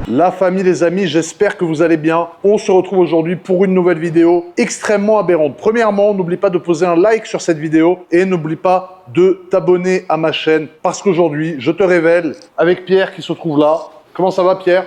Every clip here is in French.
La famille, les amis, j'espère que vous allez bien. On se retrouve aujourd'hui pour une nouvelle vidéo extrêmement aberrante. Premièrement, n'oublie pas de poser un like sur cette vidéo et n'oublie pas de t'abonner à ma chaîne parce qu'aujourd'hui, je te révèle avec Pierre qui se trouve là. Comment ça va, Pierre?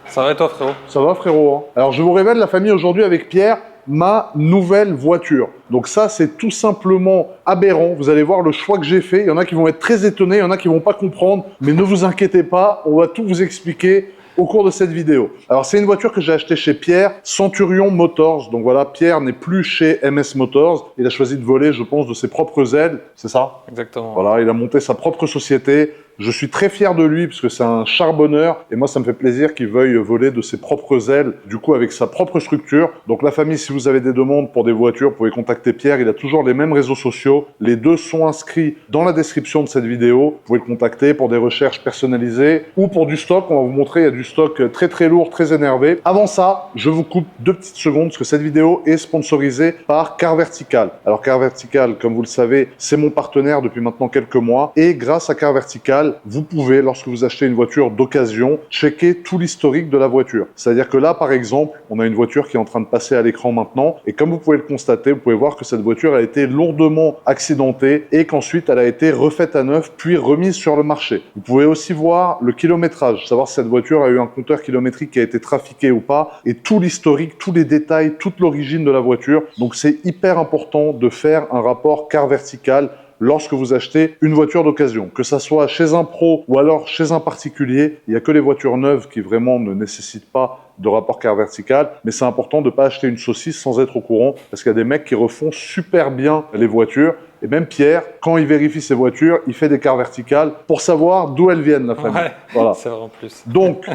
Ça va et toi, frérot? Ça va, frérot, hein. Alors, je vous révèle, la famille, aujourd'hui avec Pierre, ma nouvelle voiture. Donc ça, c'est tout simplement aberrant. Vous allez voir le choix que j'ai fait. Il y en a qui vont être très étonnés, il y en a qui vont pas comprendre. Mais ne vous inquiétez pas, on va tout vous expliquer au cours de cette vidéo. Alors, c'est une voiture que j'ai achetée chez Pierre, Centurion Motors. Donc voilà, Pierre n'est plus chez MS Motors. Il a choisi de voler, je pense, de ses propres ailes. C'est ça? Exactement. Voilà, il a monté sa propre société. Je suis très fier de lui parce que c'est un charbonneur et moi ça me fait plaisir qu'il veuille voler de ses propres ailes, du coup avec sa propre structure. Donc la famille, si vous avez des demandes pour des voitures, vous pouvez contacter Pierre, il a toujours les mêmes réseaux sociaux. Les deux sont inscrits dans la description de cette vidéo. Vous pouvez le contacter pour des recherches personnalisées ou pour du stock. On va vous montrer, il y a du stock très très lourd, très énervé. Avant ça, je vous coupe 2 petites secondes parce que cette vidéo est sponsorisée par Car Vertical. Alors Car Vertical, comme vous le savez, c'est mon partenaire depuis maintenant quelques mois et grâce à Car Vertical, vous pouvez, lorsque vous achetez une voiture d'occasion, checker tout l'historique de la voiture. C'est-à-dire que là, par exemple, on a une voiture qui est en train de passer à l'écran maintenant, et comme vous pouvez le constater, vous pouvez voir que cette voiture a été lourdement accidentée et qu'ensuite elle a été refaite à neuf, puis remise sur le marché. Vous pouvez aussi voir le kilométrage, savoir si cette voiture a eu un compteur kilométrique qui a été trafiqué ou pas, et tout l'historique, tous les détails, toute l'origine de la voiture. Donc c'est hyper important de faire un rapport Car Vertical lorsque vous achetez une voiture d'occasion, que ça soit chez un pro ou alors chez un particulier. Il n'y a que les voitures neuves qui vraiment ne nécessitent pas de rapport Car Vertical, mais c'est important de ne pas acheter une saucisse sans être au courant, parce qu'il y a des mecs qui refont super bien les voitures. Et même Pierre, quand il vérifie ses voitures, il fait des Car Verticales pour savoir d'où elles viennent, la famille. Ouais, voilà. c'est vrai en plus. Donc,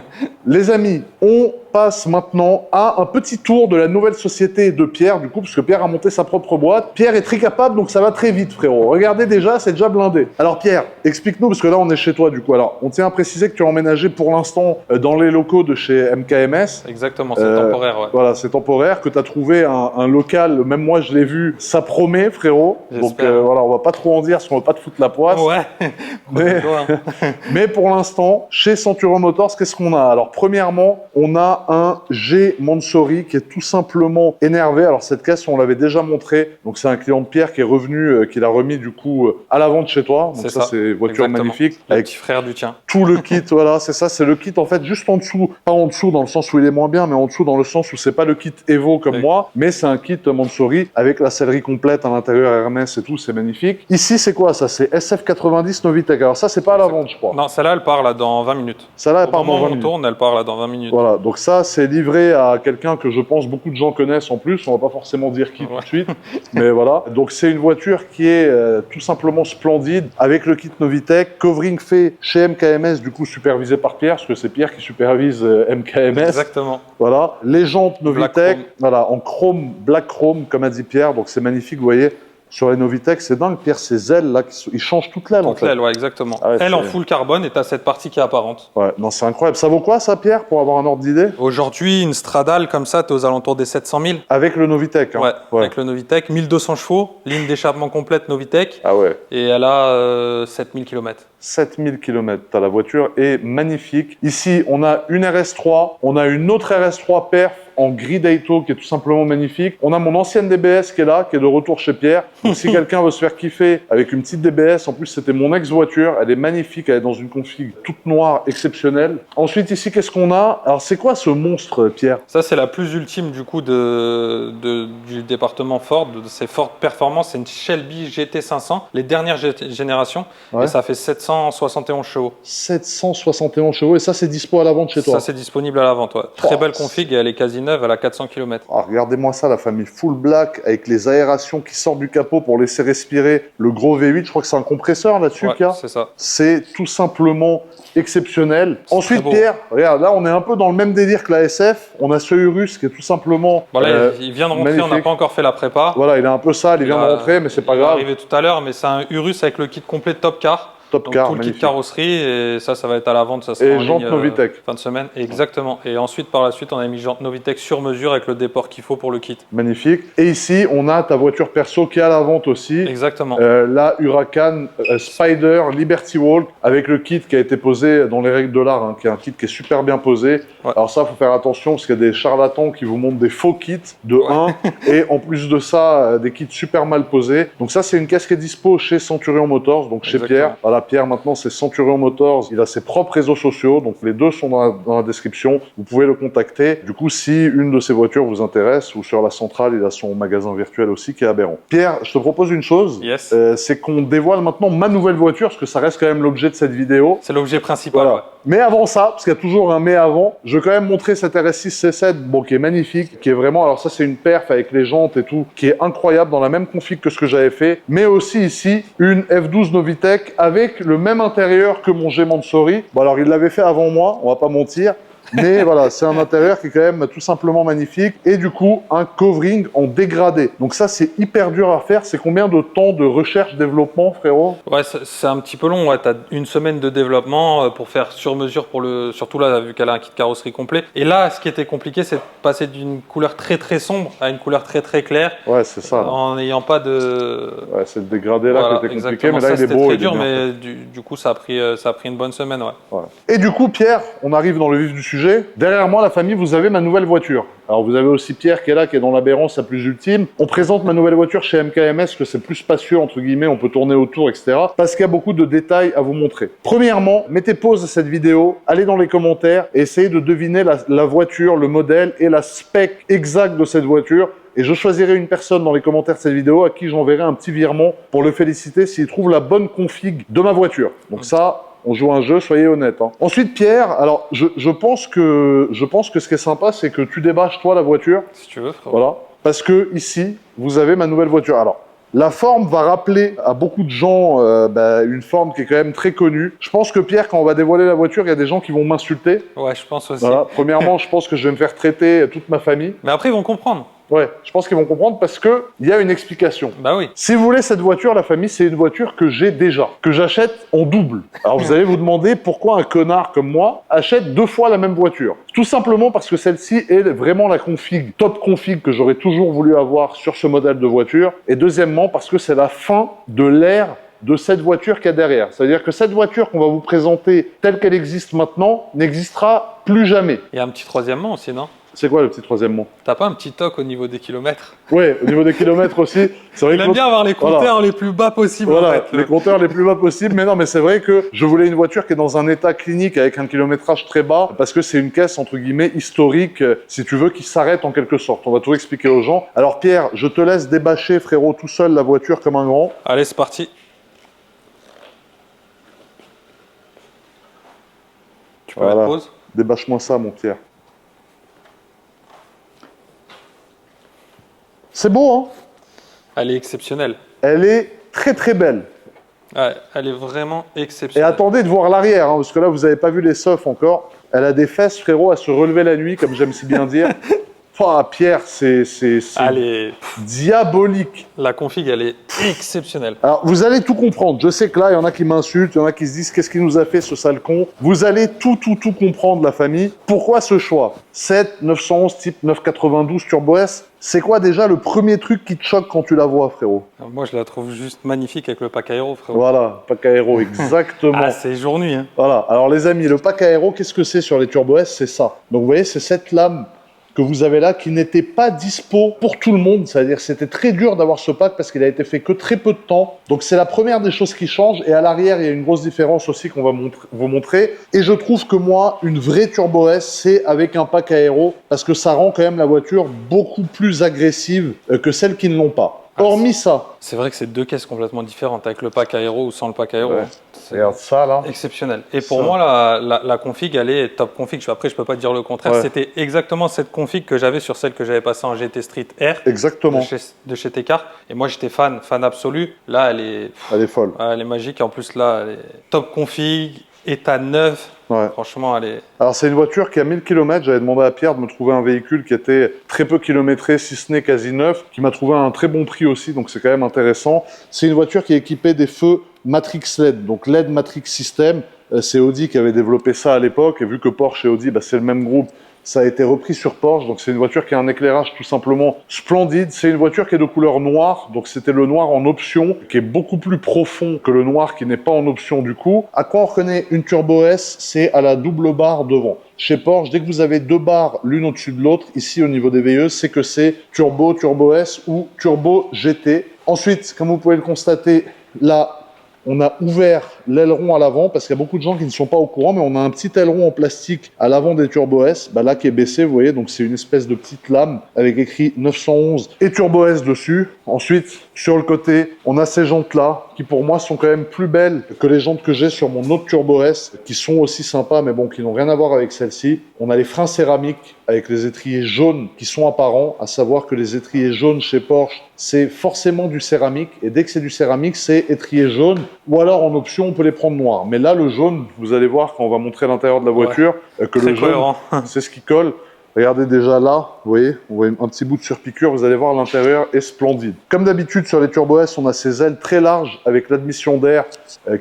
les amis, on passe maintenant à un petit tour de la nouvelle société de Pierre, du coup, parce que Pierre a monté sa propre boîte. Pierre est très capable, donc ça va très vite, frérot. Regardez déjà, c'est déjà blindé. Alors Pierre, explique-nous, parce que là, on est chez toi, du coup. Alors, on tient à préciser que tu as emménagé pour l'instant dans les locaux de chez MKMS. Exactement, c'est temporaire, ouais. Voilà, c'est temporaire, que tu as trouvé un local, même moi je l'ai vu, ça promet, frérot. Donc voilà, on va pas trop en dire, parce qu'on va pas te foutre la poisse. Ouais, mais pour l'instant, chez Centurion Motors, qu'est-ce qu'on a? Alors premièrement, on a un G Mansory qui est tout simplement énervé. Alors cette caisse, on l'avait déjà montré. Donc c'est un client de Pierre qui est revenu, qui l'a remis du coup à la vente chez toi. Donc ça, c'est une voiture magnifique. Le petit frère du tien. Tout le kit, voilà, c'est ça, c'est le kit en fait juste en dessous. Pas en dessous dans le sens où il est moins bien, mais en dessous dans le sens où c'est pas le kit Evo comme moi, mais c'est un kit Mansory avec la sellerie complète à l'intérieur Hermès et tout, c'est magnifique. Ici, c'est quoi ça? C'est SF90 Novitec. Alors ça, c'est pas à la vente, je crois. Non, celle-là, elle part là dans 20 minutes. Celle-là, elle part dans 20 minutes. Tourne, elle part là dans 20 minutes. Voilà, donc ça, c'est livré à quelqu'un que je pense beaucoup de gens connaissent en plus. On va pas forcément dire qui tout de suite, mais voilà. Donc c'est une voiture qui est tout simplement splendide avec le kit Novitec, covering fait chez MKMS, du coup supervisé par Pierre, parce que c'est Pierre qui supervise MKMS. Exactement. Voilà, les jantes Novitec, voilà, en chrome, black chrome, comme a dit Pierre, donc c'est magnifique, vous voyez. Sur les Novitec, c'est dingue, Pierre, ces ailes là, ils changent toute l'aile en fait. Toute l'aile, ouais, exactement. Ah ouais, elle en full carbone et t'as cette partie qui est apparente. Ouais, non, c'est incroyable. Ça vaut quoi ça, Pierre, pour avoir un ordre d'idée? Aujourd'hui, une Stradale comme ça, t'es aux alentours des 700 000. Avec le Novitec, hein. Ouais, avec le Novitec, 1200 chevaux, ligne d'échappement complète Novitec. Ah ouais. Et elle a 7000 km. 7000 km, la voiture est magnifique. Ici, on a une RS3, on a une autre RS3 perf en gris Daito qui est tout simplement magnifique. On a mon ancienne DBS qui est là, qui est de retour chez Pierre. Donc si quelqu'un veut se faire kiffer avec une petite DBS, en plus c'était mon ex-voiture, elle est magnifique, elle est dans une config toute noire, exceptionnelle. Ensuite ici, qu'est-ce qu'on a? Alors c'est quoi ce monstre, Pierre? Ça c'est la plus ultime du coup du département Ford, de ces Ford Performance, c'est une Shelby GT500, les dernières générations, et ça fait 771 chevaux. 771 chevaux, et ça c'est dispo à la vente chez toi? Ça c'est disponible à la vente, ouais. Très belle config et elle est quasi neuve, elle a 400 km. Ah, regardez-moi ça, la famille full black avec les aérations qui sortent du capot pour laisser respirer le gros V8. Je crois que c'est un compresseur là-dessus, ouais, qu'il y a. C'est ça. C'est tout simplement exceptionnel. Ensuite, Pierre, regarde, là on est un peu dans le même délire que la SF. On a ce Urus qui est tout simplement bon, là, il vient de rentrer, magnifique. On n'a pas encore fait la prépa. Voilà, il est un peu sale, il vient de rentrer, mais c'est pas grave. Il est arrivé tout à l'heure, mais c'est un Urus avec le kit complet de Top Car. Top Donc car, tout le kit magnifique. carrosserie, et ça va être à la vente, ça sera Et en jantes ligne, Novitec. fin de semaine. Exactement. Et ensuite, par la suite, on a mis jantes Novitec sur mesure avec le déport qu'il faut pour le kit. Magnifique. Et ici, on a ta voiture perso qui est à la vente aussi. Exactement. La Huracan Spider Liberty Walk avec le kit qui a été posé dans les règles de l'art, hein, qui est un kit qui est super bien posé. Ouais. Alors ça, il faut faire attention parce qu'il y a des charlatans qui vous montrent des faux kits de 1 et en plus de ça, des kits super mal posés. Donc ça, c'est une caisse qui est dispo chez Centurion Motors, donc chez Exactement. Pierre. Voilà, Pierre maintenant c'est Centurion Motors, il a ses propres réseaux sociaux, donc les deux sont dans la description. Vous pouvez le contacter. Du coup, si une de ces voitures vous intéresse, ou sur la centrale, il a son magasin virtuel aussi qui est aberrant. Pierre, je te propose une chose, Yes. c'est qu'on dévoile maintenant ma nouvelle voiture, parce que ça reste quand même l'objet de cette vidéo. C'est l'objet principal. Voilà. Ouais. Mais avant ça, parce qu'il y a toujours un mais avant, je vais quand même montrer cette RS6 C7, bon, qui est magnifique, qui est vraiment, alors ça c'est une perf avec les jantes et tout, qui est incroyable dans la même config que ce que j'avais fait, mais aussi ici, une F12 Novitec avec le même intérieur que mon G Mansory. Bon alors il l'avait fait avant moi, on va pas mentir, mais voilà, c'est un intérieur qui est quand même tout simplement magnifique. Et du coup, un covering en dégradé. Donc ça, c'est hyper dur à faire. C'est combien de temps de recherche-développement, frérot? Ouais, c'est un petit peu long. Ouais. Tu as une semaine de développement pour faire sur mesure pour le. Surtout là, vu qu'elle a un kit carrosserie complet. Et là, ce qui était compliqué, c'est de passer d'une couleur très très sombre à une couleur très très claire. Ouais, c'est ça. Là. En n'ayant pas de. Ouais, c'est le dégradé là Voilà, qui était compliqué, exactement. mais là, Ça, il est c'était beau. très il est dur, bien mais du coup, ça a pris une bonne semaine. Ouais. Voilà. Et du coup, Pierre, on arrive dans le vif du sujet. Derrière moi, la famille, vous avez ma nouvelle voiture. Alors, vous avez aussi Pierre qui est là, qui est dans l'aberrance la plus ultime. On présente ma nouvelle voiture chez MKMS, que c'est plus spacieux, entre guillemets, on peut tourner autour, etc. Parce qu'il y a beaucoup de détails à vous montrer. Premièrement, mettez pause à cette vidéo, allez dans les commentaires et essayez de deviner la voiture, le modèle et la spec exacte de cette voiture. Et je choisirai une personne dans les commentaires de cette vidéo à qui j'enverrai un petit virement pour le féliciter s'il trouve la bonne config de ma voiture. Donc ça, on joue un jeu, soyez honnête. Hein. Ensuite, Pierre, alors je pense que ce qui est sympa, c'est que tu débâches toi la voiture. Si tu veux, frérot. Voilà. Parce que ici, vous avez ma nouvelle voiture. Alors, la forme va rappeler à beaucoup de gens une forme qui est quand même très connue. Je pense que Pierre, quand on va dévoiler la voiture, il y a des gens qui vont m'insulter. Ouais, je pense aussi. Voilà. Premièrement, je pense que je vais me faire traiter toute ma famille. Mais après, ils vont comprendre. Ouais, je pense qu'ils vont comprendre parce que il y a une explication. Bah oui. Si vous voulez cette voiture, la famille, c'est une voiture que j'ai déjà, que j'achète en double. Alors vous allez vous demander pourquoi un connard comme moi achète 2 fois la même voiture. Tout simplement parce que celle-ci est vraiment la config, top config que j'aurais toujours voulu avoir sur ce modèle de voiture. Et deuxièmement, parce que c'est la fin de l'ère de cette voiture qu'il y a derrière. C'est-à-dire que cette voiture qu'on va vous présenter telle qu'elle existe maintenant n'existera plus jamais. Il y a un petit troisièmement aussi, non? C'est quoi le petit troisièmement? T'as pas un petit toc au niveau des kilomètres? Ouais, au niveau des kilomètres aussi. C'est vrai Il aime bien avoir les compteurs les plus bas possibles. Voilà, en fait, les compteurs les plus bas possibles. Mais non, mais c'est vrai que je voulais une voiture qui est dans un état clinique avec un kilométrage très bas parce que c'est une caisse, entre guillemets, historique, si tu veux, qui s'arrête en quelque sorte. On va tout expliquer aux gens. Alors Pierre, je te laisse débâcher, frérot, tout seul la voiture comme un grand. Allez, c'est parti. Tu peux Voilà. mettre pause. Débâche-moi ça, mon Pierre. C'est beau, hein? Elle est exceptionnelle. Elle est très très belle. Ouais, elle est vraiment Et exceptionnelle. attendez de voir l'arrière, hein, parce que là, vous n'avez pas vu les seufs encore. Elle a des fesses, frérot, à se relever la nuit, comme j'aime si bien dire. Enfin, Pierre, c'est Elle est... diabolique. La config, elle est exceptionnelle. Alors, vous allez tout comprendre. Je sais que là, il y en a qui m'insultent, il y en a qui se disent « Qu'est-ce qu'il nous a fait, ce sale con ?» Vous allez tout comprendre, la famille. Pourquoi ce choix? 7, 911, type 992 Turbo S. C'est quoi déjà le premier truc qui te choque quand tu la vois, frérot? Moi, je la trouve juste magnifique avec le pack aéro, frérot. Voilà, pack aéro, exactement. Ah, c'est jour-nuit. Hein. Voilà, alors les amis, le pack aéro, qu'est-ce que c'est sur les Turbo S? C'est ça. Donc vous voyez, c'est cette lame que vous avez là qui n'était pas dispo pour tout le monde. C'est-à-dire c'était très dur d'avoir ce pack parce qu'il a été fait que très peu de temps. Donc c'est la première des choses qui change. Et à l'arrière, il y a une grosse différence aussi qu'on va vous montrer. Et je trouve que moi, une vraie Turbo S, c'est avec un pack aéro parce que ça rend quand même la voiture beaucoup plus agressive que celles qui ne l'ont pas. Hormis ça. C'est vrai que c'est deux caisses complètement différentes, avec le pack aéro ou sans le pack aéro. Ouais. C'est Regarde ça là. exceptionnel. Et pour Ça. moi, la config, elle est top config. Après, je peux pas dire le contraire. Ouais. C'était exactement cette config que j'avais sur celle que j'avais passée en GT Street R Exactement. de chez Tecar. Et moi, j'étais fan absolu. Là, Elle est folle. elle est magique. En plus, là, elle est top config, état neuf. Ouais. Franchement, elle est... Alors c'est une voiture qui a 1000 km, j'avais demandé à Pierre de me trouver un véhicule qui était très peu kilométré, si ce n'est quasi neuf, qui m'a trouvé un très bon prix aussi, donc c'est quand même intéressant. C'est une voiture qui est équipée des feux Matrix LED, donc LED Matrix System. C'est Audi qui avait développé ça à l'époque, et vu que Porsche et Audi, c'est le même groupe, ça a été repris sur Porsche. Donc c'est une voiture qui a un éclairage tout simplement splendide. C'est une voiture qui est de couleur noire, donc c'était le noir en option, qui est beaucoup plus profond que le noir qui n'est pas en option du coup. À quoi on reconnaît une Turbo S? C'est à la double barre devant. Chez Porsche, dès que vous avez deux barres l'une au-dessus de l'autre, ici au niveau des veilleuses, c'est que c'est Turbo, Turbo S ou Turbo GT. Ensuite, comme vous pouvez le constater, là, on a ouvert l'aileron à l'avant parce qu'il y a beaucoup de gens qui ne sont pas au courant, mais on a un petit aileron en plastique à l'avant des Turbo S, là qui est baissé, vous voyez, donc c'est une espèce de petite lame avec écrit 911 et Turbo S dessus. Ensuite, sur le côté, on a ces jantes-là qui pour moi sont quand même plus belles que les jantes que j'ai sur mon autre Turbo S, qui sont aussi sympas, mais bon, qui n'ont rien à voir avec celle-ci. On a les freins céramiques avec les étriers jaunes qui sont apparents, à savoir que les étriers jaunes chez Porsche, c'est forcément du céramique, et dès que c'est du céramique, c'est étrier jaune, ou alors en option, on peut les prendre noirs. Mais là, le jaune, vous allez voir quand on va montrer l'intérieur de la voiture, que le jaune, c'est ce qui colle. Regardez déjà là, vous voyez, on voit un petit bout de surpiqûre, vous allez voir l'intérieur est splendide. Comme d'habitude sur les Turbo S, on a ces ailes très larges avec l'admission d'air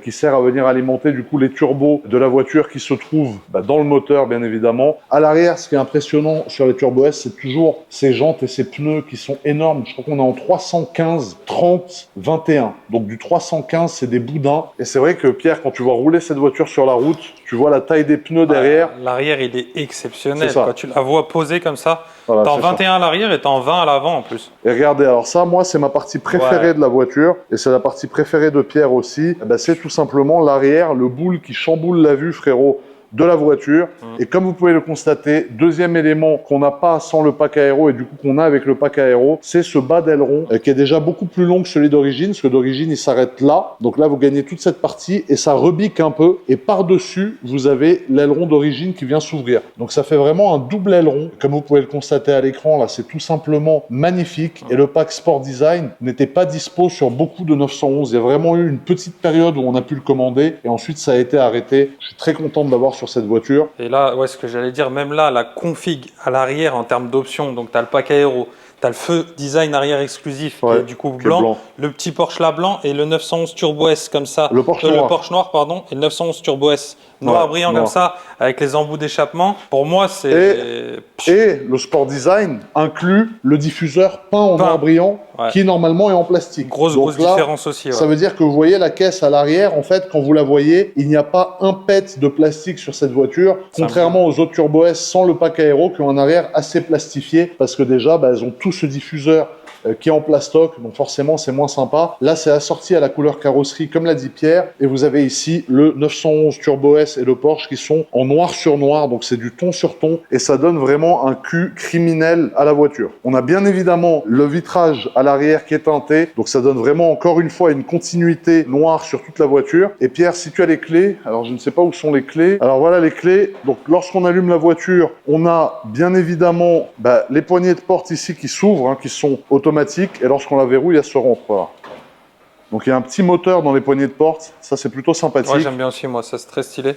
qui sert à venir alimenter du coup les turbos de la voiture qui se trouvent dans le moteur bien évidemment. À l'arrière, ce qui est impressionnant sur les Turbo S, c'est toujours ces jantes et ces pneus qui sont énormes. Je crois qu'on est en 315, 30, 21. Donc du 315, c'est des boudins. Et c'est vrai que Pierre, quand tu vois rouler cette voiture sur la route, tu vois la taille des pneus derrière. L'arrière, il est exceptionnel. Quand tu la vois posée comme ça, voilà, t'es en 21 à l'arrière et t'es en 20 à l'avant en plus. Et regardez, alors ça, moi, c'est ma partie préférée de la voiture, et c'est la partie préférée de Pierre aussi. C'est tout simplement l'arrière, le boule qui chamboule la vue, frérot, de la voiture. Et comme vous pouvez le constater, deuxième élément qu'on n'a pas sans le pack aéro et du coup qu'on a avec le pack aéro, c'est ce bas d'aileron qui est déjà beaucoup plus long que celui d'origine, parce que d'origine il s'arrête là. Donc là vous gagnez toute cette partie et ça rebique un peu, et par-dessus vous avez l'aileron d'origine qui vient s'ouvrir. Donc ça fait vraiment un double aileron. Comme vous pouvez le constater à l'écran, là c'est tout simplement magnifique, et le pack Sport Design n'était pas dispo sur beaucoup de 911. Il y a vraiment eu une petite période où on a pu le commander et ensuite ça a été arrêté. Je suis très content de l'avoir sur cette voiture. Et là, ce que j'allais dire, même là, la config à l'arrière en termes d'options, donc tu as le pack aéro, tu as le feu design arrière exclusif qui est du coup blanc, le petit Porsche là blanc et le 911 Turbo S comme ça, le Porsche noir pardon, et le 911 Turbo S noir brillant comme ça avec les embouts d'échappement. Pour moi, c'est... Et le Sport Design inclut le diffuseur peint en noir brillant qui normalement est en plastique. Grosse différence aussi. Ça veut dire que vous voyez la caisse à l'arrière, en fait, quand vous la voyez, il n'y a pas un pet de plastique sur cette voiture, contrairement aux autres Turbo S sans le pack aéro qui ont un arrière assez plastifié, parce que déjà, elles ont tout ce diffuseur qui est en plastoc, donc forcément c'est moins sympa. Là c'est assorti à la couleur carrosserie comme l'a dit Pierre, et vous avez ici le 911 Turbo S et le Porsche qui sont en noir sur noir, donc c'est du ton sur ton, et ça donne vraiment un cul criminel à la voiture. On a bien évidemment le vitrage à l'arrière qui est teinté, donc ça donne vraiment encore une fois une continuité noire sur toute la voiture. Et Pierre, si tu as les clés, alors je ne sais pas où sont les clés, alors voilà les clés. Donc lorsqu'on allume la voiture, on a bien évidemment les poignées de porte ici qui s'ouvrent, qui sont automatiques, et lorsqu'on la verrouille, elle se rentre. Voilà. Donc il y a un petit moteur dans les poignées de porte, ça c'est plutôt sympathique. Ouais, j'aime bien aussi moi, ça c'est très stylé.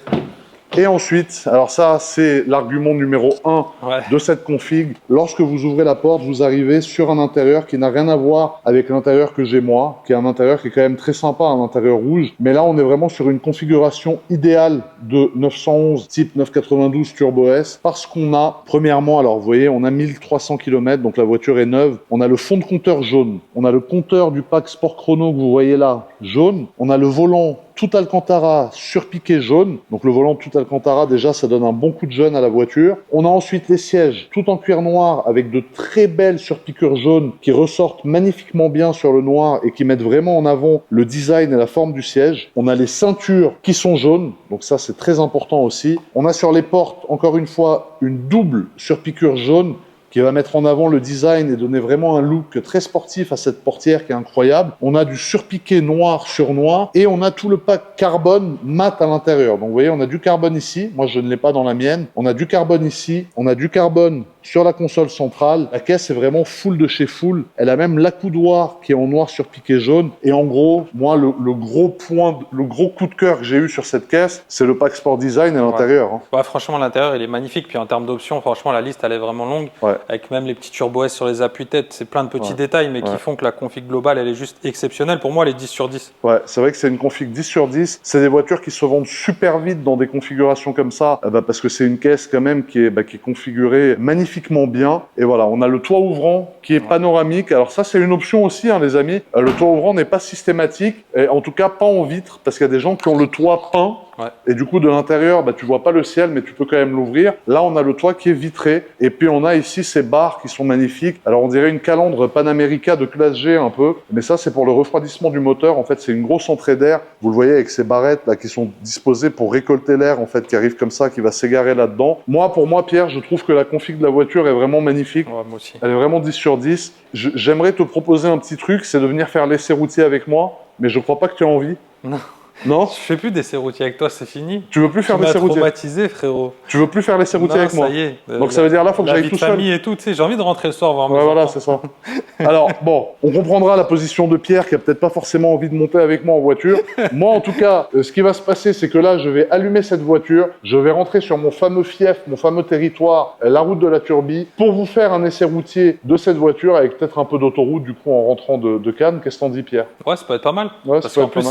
Et ensuite, alors ça c'est l'argument numéro 1 de cette config, lorsque vous ouvrez la porte, vous arrivez sur un intérieur qui n'a rien à voir avec l'intérieur que j'ai moi, qui est un intérieur qui est quand même très sympa, un intérieur rouge, mais là on est vraiment sur une configuration idéale de 911 type 992 Turbo S, parce qu'on a, premièrement, alors vous voyez, on a 1300 km, donc la voiture est neuve, on a le fond de compteur jaune, on a le compteur du pack Sport Chrono que vous voyez là, jaune, on a le volant tout Alcantara surpiqué jaune. Donc le volant tout Alcantara, déjà, ça donne un bon coup de jeune à la voiture. On a ensuite les sièges tout en cuir noir avec de très belles surpiqûres jaunes qui ressortent magnifiquement bien sur le noir et qui mettent vraiment en avant le design et la forme du siège. On a les ceintures qui sont jaunes, donc ça c'est très important aussi. On a sur les portes, encore une fois, une double surpiqûre jaune qui va mettre en avant le design et donner vraiment un look très sportif à cette portière qui est incroyable. On a du surpiqué noir sur noir et on a tout le pack carbone mat à l'intérieur. Donc vous voyez, on a du carbone ici, moi je ne l'ai pas dans la mienne. On a du carbone ici, on a du carbone sur la console centrale, la caisse est vraiment full de chez full. Elle a même l'accoudoir qui est en noir sur piqué jaune. Et en gros, moi, le gros coup de cœur que j'ai eu sur cette caisse, c'est le pack Sport Design et l'intérieur. Hein. Ouais, franchement, l'intérieur, il est magnifique. Puis en termes d'options, franchement, la liste, elle est vraiment longue. Ouais. Avec même les petits Turbo S sur les appuis-têtes. C'est plein de petits détails, mais qui font que la config globale, elle est juste exceptionnelle. Pour moi, elle est 10 sur 10. Ouais, c'est vrai que c'est une config 10 sur 10. C'est des voitures qui se vendent super vite dans des configurations comme ça, parce que c'est une caisse quand même qui est configurée magnifiquement bien. Et voilà, on a le toit ouvrant qui est panoramique. Alors ça, c'est une option aussi, hein, les amis. Le toit ouvrant n'est pas systématique, et en tout cas pas en vitre, parce qu'il y a des gens qui ont le toit peint. Ouais. Et du coup, de l'intérieur, tu vois pas le ciel, mais tu peux quand même l'ouvrir. Là, on a le toit qui est vitré. Et puis, on a ici ces barres qui sont magnifiques. Alors, on dirait une calandre Panamérica de classe G un peu. Mais ça, c'est pour le refroidissement du moteur. En fait, c'est une grosse entrée d'air. Vous le voyez avec ces barrettes là qui sont disposées pour récolter l'air, en fait, qui arrive comme ça, qui va s'égarer là-dedans. Pour moi, Pierre, je trouve que la config de la voiture est vraiment magnifique. Ouais, moi aussi. Elle est vraiment 10 sur 10. J'aimerais te proposer un petit truc, c'est de venir faire l'essai routier avec moi. Mais je crois pas que tu as envie. Non. Non. Je fais plus d'essais routiers avec toi, c'est fini. Tu veux plus faire l'essai routier? Traumatisé, frérot. Tu veux plus faire l'essai routier avec moi? Ça y est. Donc ça veut dire là, faut que j'aille tout seul. La vie de famille et tout, tu sais, j'ai envie de rentrer le soir voir mes enfants. Voilà, enfants. c'est ça. Alors bon, on comprendra la position de Pierre qui a peut-être pas forcément envie de monter avec moi en voiture. Moi, en tout cas, ce qui va se passer, c'est que là, je vais allumer cette voiture, je vais rentrer sur mon fameux fief, mon fameux territoire, la route de la Turbie, pour vous faire un essai routier de cette voiture avec peut-être un peu d'autoroute du coup en rentrant de Cannes. Qu'est-ce que t'en dis, Pierre? Ouais, ça peut être pas mal. Ouais, parce qu'en plus,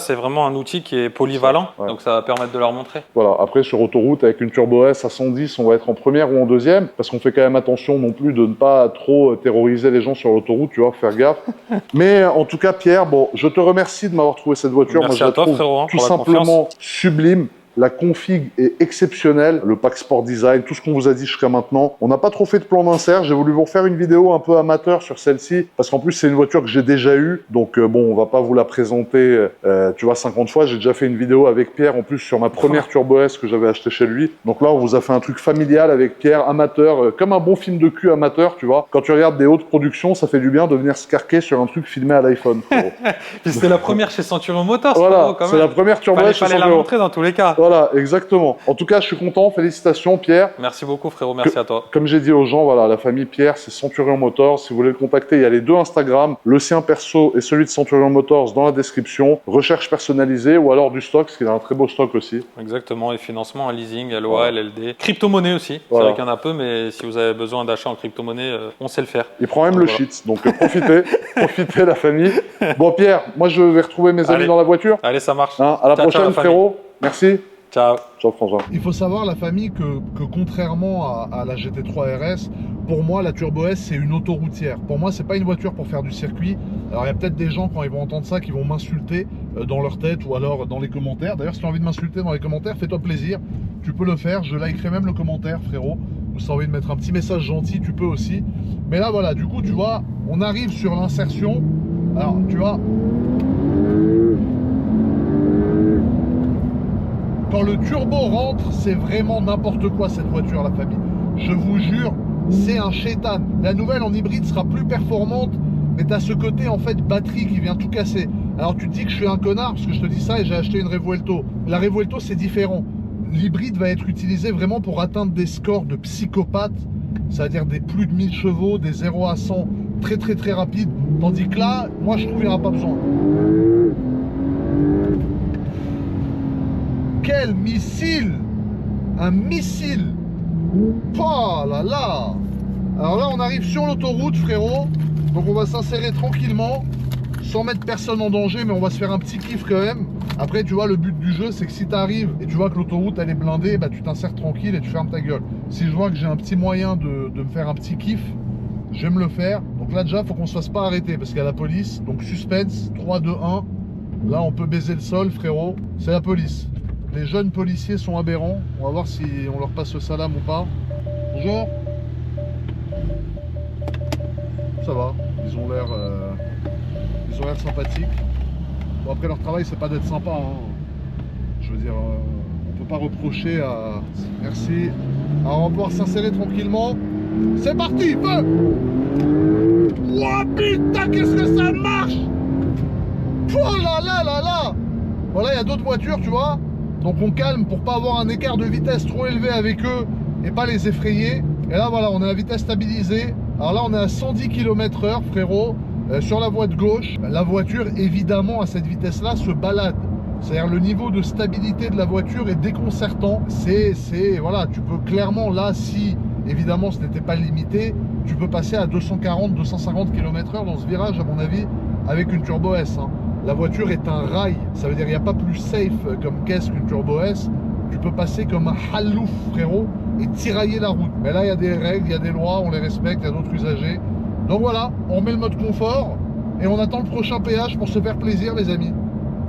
c'est vraiment un outil qui est polyvalent, donc ça va permettre de leur montrer. Voilà, après sur autoroute avec une Turbo S à 110, on va être en première ou en deuxième, parce qu'on fait quand même attention non plus de ne pas trop terroriser les gens sur l'autoroute, tu vois, faire gaffe. Mais en tout cas, Pierre, bon, je te remercie de m'avoir trouvé cette voiture. Merci. Moi, à toi, frérot, tout simplement sublime. La config est exceptionnelle, le pack Sport Design, tout ce qu'on vous a dit jusqu'à maintenant. On n'a pas trop fait de plan d'insert, j'ai voulu vous faire une vidéo un peu amateur sur celle-ci, parce qu'en plus c'est une voiture que j'ai déjà eue, donc bon, on va pas vous la présenter, tu vois, 50 fois. J'ai déjà fait une vidéo avec Pierre, en plus sur ma première Turbo S que j'avais achetée chez lui. Donc là, on vous a fait un truc familial avec Pierre, amateur, comme un bon film de cul amateur, tu vois. Quand tu regardes des hautes productions, ça fait du bien de venir se carquer sur un truc filmé à l'iPhone. C'était la première chez Centurion Motors. Voilà, c'est la première Turbo S chez Centurion. Fallait la montrer dans tous les cas. Voilà, exactement. En tout cas, je suis content. Félicitations, Pierre. Merci beaucoup, frérot. Merci à toi. Comme j'ai dit aux gens, voilà, la famille Pierre, c'est Centurion Motors. Si vous voulez le contacter, il y a les deux Instagram, le sien perso et celui de Centurion Motors dans la description. Recherche personnalisée ou alors du stock, parce qu'il a un très beau stock aussi. Exactement. Et financement, leasing, LOA, LLD. Crypto-monnaie aussi. Voilà. C'est vrai qu'il y en a peu, mais si vous avez besoin d'achat en crypto-monnaie, on sait le faire. Il prend même le shit. Donc profitez, profitez la famille. Bon, Pierre, moi je vais retrouver mes amis dans la voiture. Allez, ça marche. Hein, à la prochaine, frérot. Merci. Ciao. Ciao François. Il faut savoir, la famille, que contrairement à la GT3 RS, pour moi, la Turbo S, c'est une autoroutière. Pour moi, c'est pas une voiture pour faire du circuit. Alors, il y a peut-être des gens, quand ils vont entendre ça, qui vont m'insulter dans leur tête ou alors dans les commentaires. D'ailleurs, si tu as envie de m'insulter dans les commentaires, fais-toi plaisir. Tu peux le faire. Je likerai même le commentaire, frérot. Ou si tu as envie de mettre un petit message gentil, tu peux aussi. Mais là, voilà, du coup, tu vois, on arrive sur l'insertion. Alors, tu vois... Quand le turbo rentre, c'est vraiment n'importe quoi cette voiture, la famille. Je vous jure, c'est un chétan. La nouvelle en hybride sera plus performante, mais tu as ce côté en fait batterie qui vient tout casser. Alors tu te dis que je suis un connard parce que je te dis ça et j'ai acheté une Revuelto. La Revuelto, c'est différent. L'hybride va être utilisé vraiment pour atteindre des scores de psychopathe, c'est-à-dire des plus de 1000 chevaux, des 0 à 100 très très très rapides. Tandis que là, moi je trouve qu'il n'y aura pas besoin. Quel missile! Un missile! Oh là là! Alors là, on arrive sur l'autoroute, frérot. Donc on va s'insérer tranquillement, sans mettre personne en danger, mais on va se faire un petit kiff quand même. Après, tu vois, le but du jeu, c'est que si tu arrives et tu vois que l'autoroute, elle est blindée, bah, tu t'insères tranquille et tu fermes ta gueule. Si je vois que j'ai un petit moyen de me faire un petit kiff, je vais me le faire. Donc là, déjà, il faut qu'on se fasse pas arrêter parce qu'il y a la police. Donc suspense, 3, 2, 1. Là, on peut baiser le sol, frérot. C'est la police. Les jeunes policiers sont aberrants. On va voir si on leur passe le salam ou pas. Bonjour. Ça va. Ils ont l'air sympathiques. Bon, après, leur travail, c'est pas d'être sympa. Hein. Je veux dire, on peut pas reprocher à... Merci. Alors, on va pouvoir s'insérer tranquillement. C'est parti, feu! Oh putain, qu'est-ce que ça marche! Oh là là là là! Bon, là, il y a d'autres voitures, tu vois. Donc on calme pour pas avoir un écart de vitesse trop élevé avec eux et pas les effrayer. Et là, voilà, on est à vitesse stabilisée. Alors là, on est à 110 km/h, frérot, sur la voie de gauche. La voiture, évidemment, à cette vitesse-là, se balade. C'est-à-dire le niveau de stabilité de la voiture est déconcertant. Voilà, tu peux clairement, là, si évidemment ce n'était pas limité, tu peux passer à 240-250 km/h dans ce virage, à mon avis, avec une Turbo S. Hein. La voiture est un rail, ça veut dire qu'il n'y a pas plus safe comme caisse qu'une Turbo S. Tu peux passer comme un halouf, frérot, et tirailler la route. Mais là, il y a des règles, il y a des lois, on les respecte, il y a d'autres usagers. Donc voilà, on met le mode confort et on attend le prochain péage pour se faire plaisir, les amis.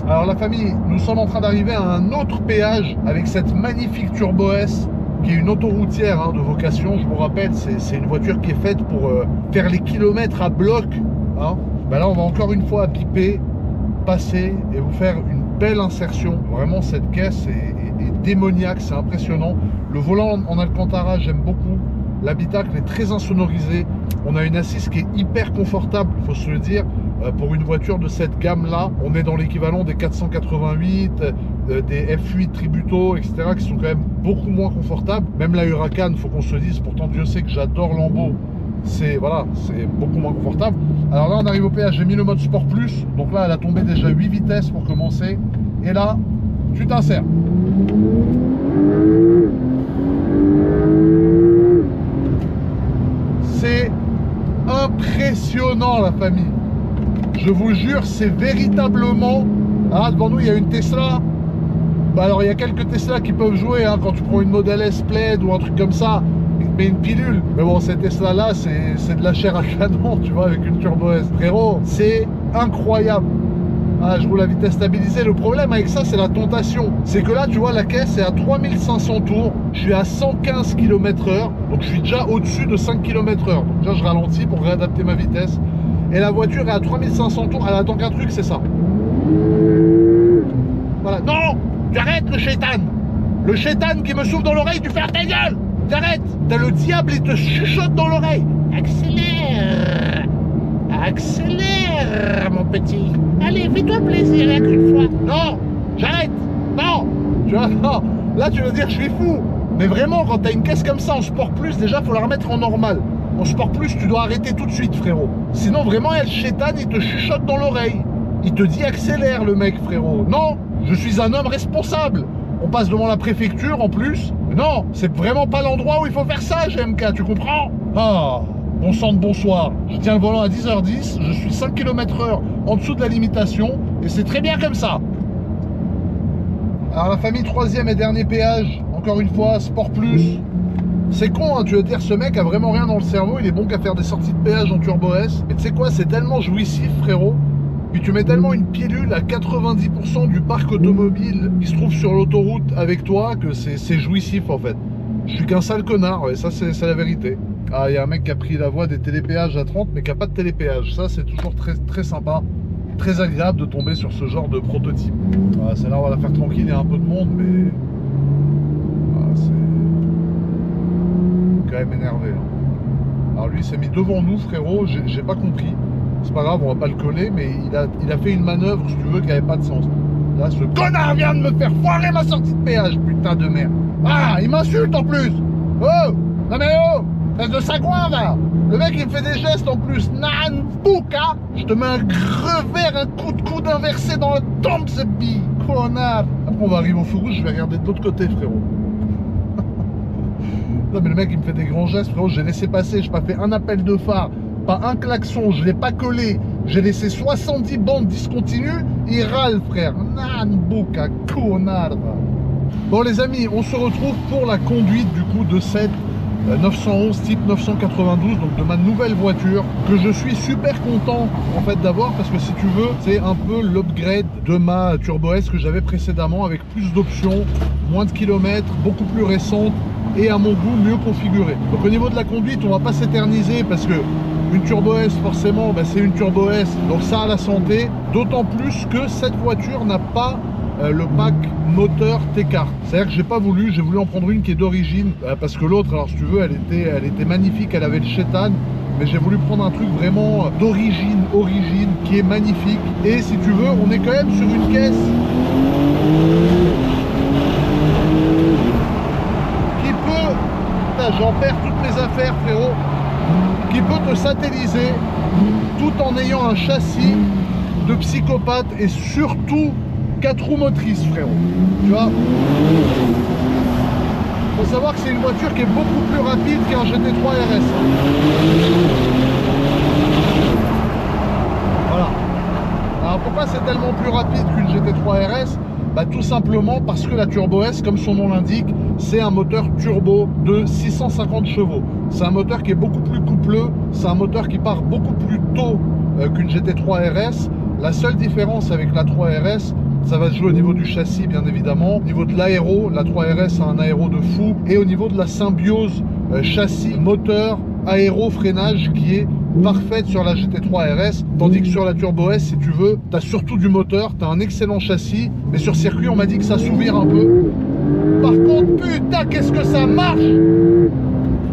Alors la famille, nous sommes en train d'arriver à un autre péage avec cette magnifique Turbo S qui est une autoroutière hein, de vocation. Je vous rappelle, c'est une voiture qui est faite pour faire les kilomètres à bloc. Hein. Ben là, on va encore une fois biper, passer et vous faire une belle insertion. Vraiment, cette caisse est démoniaque, c'est impressionnant. Le volant en Alcantara, j'aime beaucoup. L'habitacle est très insonorisé. On a une assise qui est hyper confortable, il faut se le dire. Pour une voiture de cette gamme-là, on est dans l'équivalent des 488, des F8 Tributo, etc., qui sont quand même beaucoup moins confortables. Même la Huracan, il faut qu'on se dise, pourtant Dieu sait que j'adore Lambo, c'est beaucoup moins confortable. Alors là, on arrive au péage, j'ai mis le mode Sport Plus, donc là, elle a tombé déjà 8 vitesses pour commencer. Et là, tu t'insères. C'est impressionnant, la famille. Je vous jure, c'est véritablement... Ah, devant nous, il y a une Tesla. Bah alors, il y a quelques Tesla qui peuvent jouer hein, quand tu prends une Model S Plaid ou un truc comme ça. Mais une pilule. Mais bon, cette Tesla-là, c'est de la chair à canon, tu vois, avec une Turbo S. Frérot, c'est incroyable. Ah, je roule à vitesse stabilisée. Le problème avec ça, c'est la tentation. C'est que là, tu vois, la caisse est à 3500 tours. Je suis à 115 km/h. Donc, je suis déjà au-dessus de 5 km/h. Donc, déjà, je ralentis pour réadapter ma vitesse. Et la voiture est à 3500 tours. Elle attend qu'un truc, c'est ça. Voilà. Non! Tu arrêtes le chétan! Le chétan qui me souffle dans l'oreille, tu fermes ta gueule! T'arrêtes! T'as le diable, il te chuchote dans l'oreille! Accélère! Accélère, mon petit! Allez, fais-toi plaisir, rien qu'une fois! Non! J'arrête! Non! Tu vois, non! Là, tu veux dire, je suis fou! Mais vraiment, quand t'as une caisse comme ça en Sport Plus, déjà, faut la remettre en normal. En Sport Plus, tu dois arrêter tout de suite, frérot. Sinon, vraiment, il y a le chétan, il te chuchote dans l'oreille. Il te dit accélère, le mec, frérot. Non, je suis un homme responsable. On passe devant la préfecture, en plus. Non, c'est vraiment pas l'endroit où il faut faire ça, GMK, tu comprends? Ah, bon sang de bonsoir. Je tiens le volant à 10h10, je suis 5 km/h en dessous de la limitation, et c'est très bien comme ça. Alors, la famille, troisième et dernier péage. Encore une fois, Sport Plus. C'est con, hein, tu veux dire, ce mec a vraiment rien dans le cerveau, il est bon qu'à faire des sorties de péage en Turbo S. Et tu sais quoi, c'est tellement jouissif, frérot. Puis tu mets tellement une pilule à 90% du parc automobile qui se trouve sur l'autoroute avec toi que c'est jouissif, en fait. Je suis qu'un sale connard, ouais, ça c'est la vérité. Ah, il y a un mec qui a pris la voie des télépéages à 30, mais qui n'a pas de télépéage. Ça, c'est toujours très, très sympa. Très agréable de tomber sur ce genre de prototype. Ah, celle-là, on va la faire tranquille, il y a un peu de monde, mais... Ah, c'est... quand même énervé. Alors lui il s'est mis devant nous, frérot, j'ai pas compris. C'est pas grave, on va pas le coller, mais il a fait une manœuvre, si tu veux, qui avait pas de sens. Là, ce connard vient de me faire foirer ma sortie de péage, putain de merde. Ah, il m'insulte en plus. Oh, non mais oh, espèce de sagouin, va. Le mec il me fait des gestes en plus. Nan bouka, je te mets un revers, un coup de coude inversé dans la tempe, ce bille, connard. Après on va arriver au feu rouge, je vais regarder de l'autre côté, frérot. Non mais le mec il me fait des grands gestes, frérot, j'ai laissé passer, j'ai pas fait un appel de phare, pas un klaxon, je l'ai pas collé, j'ai laissé 70 bandes discontinues, il râle, frère. Nan bouka, connard. Bon les amis, on se retrouve pour la conduite du coup de cette 911 type 992, donc de ma nouvelle voiture, que je suis super content en fait d'avoir, parce que si tu veux, c'est un peu l'upgrade de ma Turbo S que j'avais précédemment, avec plus d'options, moins de kilomètres, beaucoup plus récente et à mon goût mieux configurée. Donc au niveau de la conduite, on va pas s'éterniser, parce que une Turbo S forcément, bah, c'est une Turbo S, donc ça a la santé, d'autant plus que cette voiture n'a pas le pack moteur T-Cart. C'est-à-dire que j'ai pas voulu, j'ai voulu en prendre une qui est d'origine, parce que l'autre, alors si tu veux, elle était magnifique, elle avait le chétan, mais j'ai voulu prendre un truc vraiment d'origine, qui est magnifique. Et si tu veux, on est quand même sur une caisse qui peut... J'en perds toutes mes affaires. faire, frérot, qui peut te satelliser tout en ayant un châssis de psychopathe et surtout 4 roues motrices, frérot. Tu vois, faut savoir que c'est une voiture qui est beaucoup plus rapide qu'un GT3 RS. Voilà. Alors pourquoi c'est tellement plus rapide qu'une GT3 RS? Bah, tout simplement parce que la Turbo S, comme son nom l'indique, c'est un moteur turbo de 650 chevaux. C'est un moteur qui est beaucoup plus coupleux, c'est un moteur qui part beaucoup plus tôt qu'une GT3 RS. La seule différence avec la 3 RS, ça va se jouer au niveau du châssis, bien évidemment. Au niveau de l'aéro, la 3 RS a un aéro de fou. Et au niveau de la symbiose châssis, moteur, aéro, freinage qui est parfaite sur la GT3 RS. Tandis que sur la Turbo S, si tu veux, tu as surtout du moteur, tu as un excellent châssis. Mais sur circuit, on m'a dit que ça s'ouvre un peu. Par contre, putain, qu'est-ce que ça marche!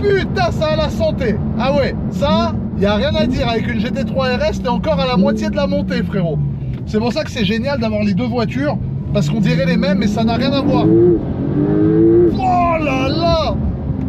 Putain, ça a la santé! Ah ouais, ça, il n'y a rien à dire. Avec une GT3 RS, t'es encore à la moitié de la montée, frérot. C'est pour ça que c'est génial d'avoir les deux voitures, parce qu'on dirait les mêmes, mais ça n'a rien à voir. Oh là là!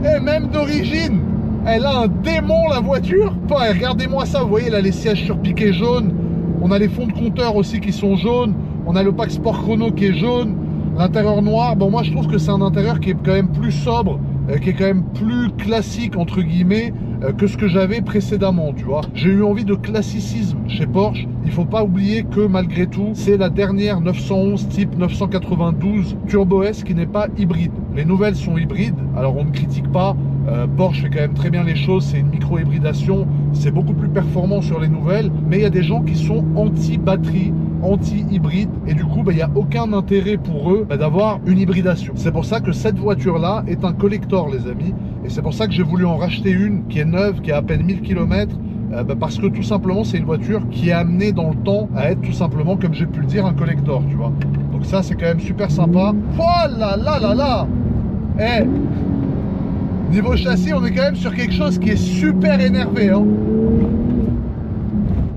Et même d'origine, elle a un démon, la voiture. Regardez-moi ça, vous voyez là, les sièges surpiqués jaunes. On a les fonds de compteur aussi qui sont jaunes. On a le pack sport chrono qui est jaune. L'intérieur noir, bon moi je trouve que c'est un intérieur qui est quand même plus sobre, qui est quand même plus classique entre guillemets que ce que j'avais précédemment, tu vois. J'ai eu envie de classicisme chez Porsche. Il faut pas oublier que malgré tout, c'est la dernière 911 type 992 Turbo S qui n'est pas hybride. Les nouvelles sont hybrides, alors on ne critique pas. Porsche fait quand même très bien les choses, c'est une micro-hybridation, c'est beaucoup plus performant sur les nouvelles, mais il y a des gens qui sont anti-batterie, anti-hybride, et du coup, il n'y a aucun intérêt pour eux d'avoir une hybridation. C'est pour ça que cette voiture-là est un collector, les amis, et c'est pour ça que j'ai voulu en racheter une qui est neuve, qui a à peine 1000 km, parce que tout simplement, c'est une voiture qui est amenée dans le temps à être tout simplement, comme j'ai pu le dire, un collector, tu vois. Donc ça, c'est quand même super sympa. Oh là là là là! Eh, niveau châssis, on est quand même sur quelque chose qui est super énervé, hein.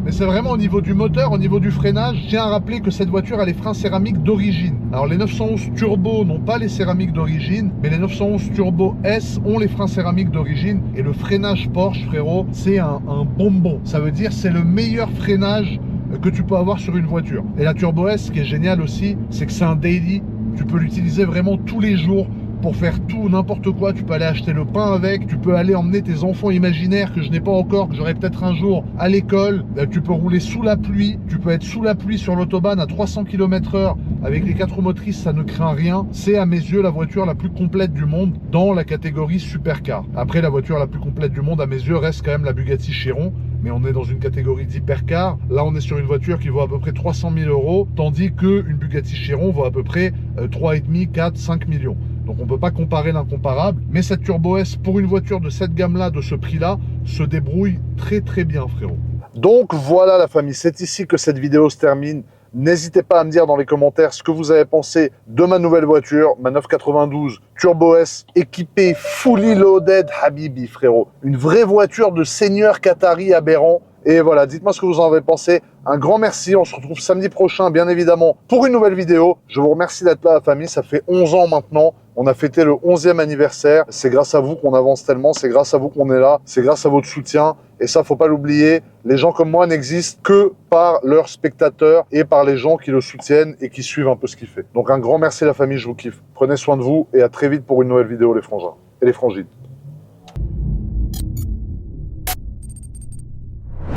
Mais c'est vraiment au niveau du moteur, au niveau du freinage. Je tiens à rappeler que cette voiture a les freins céramiques d'origine. Alors les 911 Turbo n'ont pas les céramiques d'origine, mais les 911 Turbo S ont les freins céramiques d'origine. Et le freinage Porsche, frérot, c'est un bonbon. Ça veut dire c'est le meilleur freinage que tu peux avoir sur une voiture. Et la Turbo S, ce qui est génial aussi, c'est que c'est un daily. Tu peux l'utiliser vraiment tous les jours pour faire tout, n'importe quoi. Tu peux aller acheter le pain avec, tu peux aller emmener tes enfants imaginaires que je n'ai pas encore, que j'aurai peut-être un jour à l'école. Tu peux rouler sous la pluie, tu peux être sous la pluie sur l'autobahn à 300 km/h avec les 4 roues motrices, ça ne craint rien. C'est à mes yeux la voiture la plus complète du monde dans la catégorie supercar. Après, la voiture la plus complète du monde à mes yeux reste quand même la Bugatti Chiron, mais on est dans une catégorie d'hypercar. Là, on est sur une voiture qui vaut à peu près 300 000 €, tandis qu'une Bugatti Chiron vaut à peu près 3,5, 4, 5 millions. Donc on ne peut pas comparer l'incomparable, mais cette Turbo S, pour une voiture de cette gamme-là, de ce prix-là, se débrouille très très bien, frérot. Donc voilà la famille, c'est ici que cette vidéo se termine. N'hésitez pas à me dire dans les commentaires ce que vous avez pensé de ma nouvelle voiture, ma 992 Turbo S, équipée fully loaded Habibi, frérot. Une vraie voiture de seigneur qatari aberrant. Et voilà, dites-moi ce que vous en avez pensé. Un grand merci, on se retrouve samedi prochain, bien évidemment, pour une nouvelle vidéo. Je vous remercie d'être là, la famille, ça fait 11 ans maintenant. On a fêté le 11e anniversaire. C'est grâce à vous qu'on avance tellement, c'est grâce à vous qu'on est là, c'est grâce à votre soutien. Et ça, faut pas l'oublier, les gens comme moi n'existent que par leurs spectateurs et par les gens qui le soutiennent et qui suivent un peu ce qu'il fait. Donc un grand merci la famille, je vous kiffe. Prenez soin de vous et à très vite pour une nouvelle vidéo les frangins et les frangines.